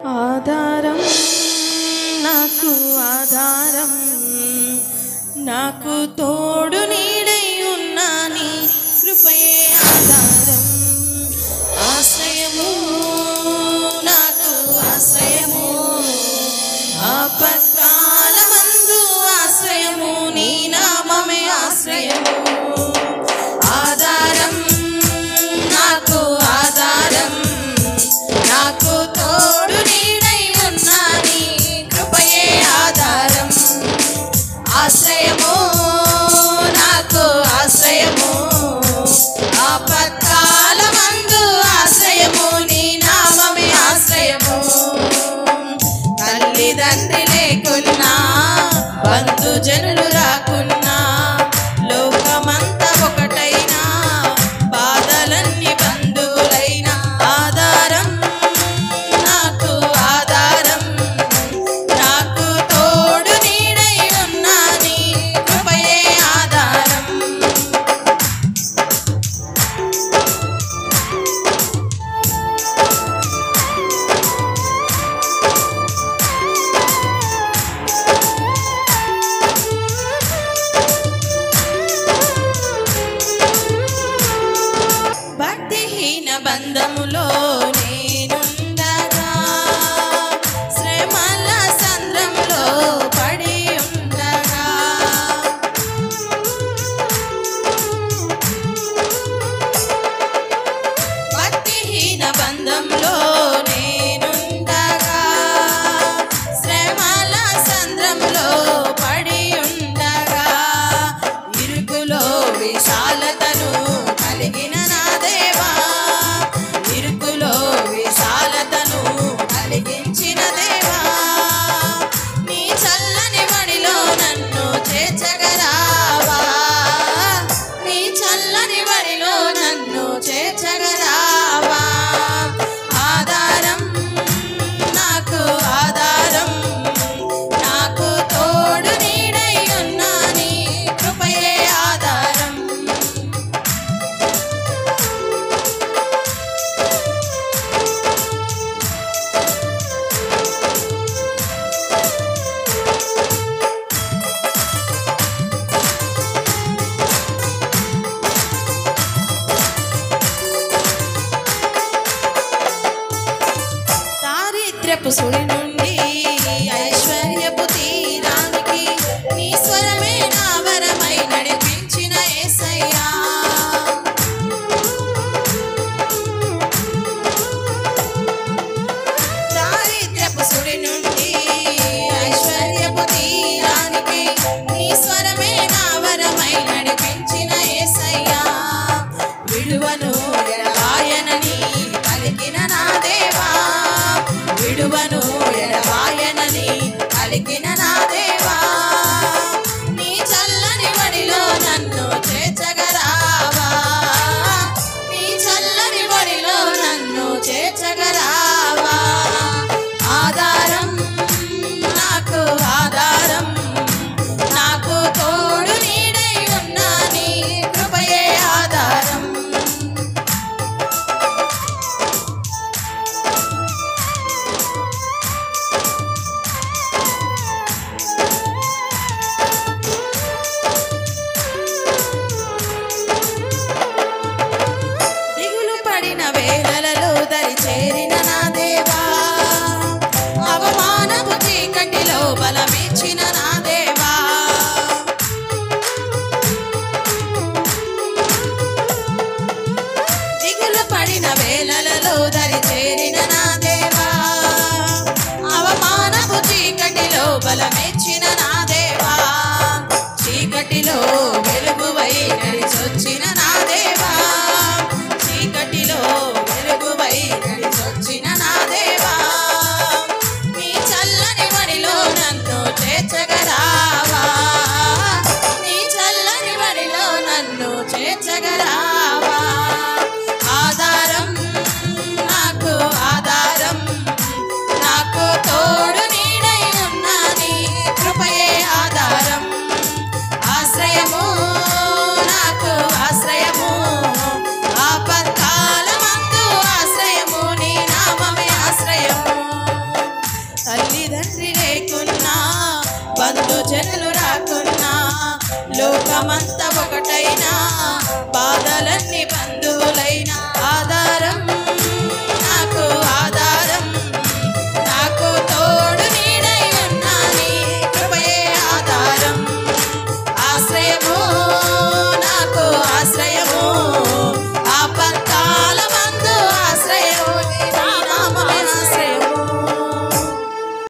ఆధారం నాకు ఆధారం, నాకు తోడు నీడై ఉన్నా నీ కృపయే ఆధారం. ఆశ్రయము నాకు ఆశ్రయము, ఆపత్కాలమందు ఆశ్రయము, నీ నామమే ఆశ్రయము. ఆధారం నాకు ఆధారం, నాకు తోడు నీడై ఉన్నా నీ కృపయే ఆధారం. ఆశ్రయము నాకు ఆశ్రయము, ఆపత్కాలమందు ఆశ్రయము, నీ నామమే ఆశ్రయము. తల్లిదండ్రి లేకున్నా, బంధుజనులు రాకున్నా, లోకమంతా ఒకటైనా, బాధలన్నీ బంధువులైనా, ఆధారం నాకు ఆధారం, నాకు తోడు నీడై ఉన్నా నీ కృపయే ఆధారం. భక్తిహీన బంధములో నేనుండగా, శ్రమల సంద్రంలో పడి ఉండగా, భక్తిహీన బంధంలో నేనుండగా, శ్రమల సంద్రంలో పడి ఉండగా, ఇరుకులో విశాలతను కలిగిన నా దేవా, ఇరుకులో విశాలతను కలిగించిన దేవా, నీ చల్లని వడిలో నన్ను చేర్చగరావా, నీ చల్లని వడిలో నన్ను చేర్చగరావా. ఆధారం నాకు ఆధారం, నాకు తోడు నీడై ఉన్నా నీ కృపయే ఆధారం. దారిద్ర్యపు సుడి నుండి ఐశ్వర్యపు తీరానికి, నీ స్వరమే నా వరమై నడిపించిన యేసయ్యా. దారిద్ర్యపు సుడి నుండి ఐశ్వర్యపు తీరానికి, నీ స్వరమే నా వరమై నడిపించిన యేసయ్యా. విడువను ఎడబాయనని పలికిన నా దేవా, విడువను ఎడబాయనని పలికిన నా దేవా, నీ చల్లని వడిలో నన్ను చేర్చగరావా, నీ చల్లని వడిలో నన్ను చేర్చగరావా. ఆధారం నాకు ఆధారం, నాకు తోడు నీడై ఉన్నా నీ కృపయే ఆధారం. దిగులు పడిన వేళలలో దరి చేరిన నా దేవా, అవమానపు చీకటిలో బలమిచ్చిన నా దేవా, దిగులు పడిన వేళలలో దరి చేరిన నా దేవా, అవమానపు చీకటిలో బలమిచ్చిన నా దేవా, చీకటిలో వెలుగువై నడిచొచ్చిన నా దేవా, చీకటిలో వెలుగువై నడిచొచ్చిన నా దేవా, నీ చల్లని వడిలో నన్ను చేర్చగ ఆలోచనలు రాకున్నా లోకమంతా ఒకటైనా బాధలన్నీ బంధువులైనా ఆధారం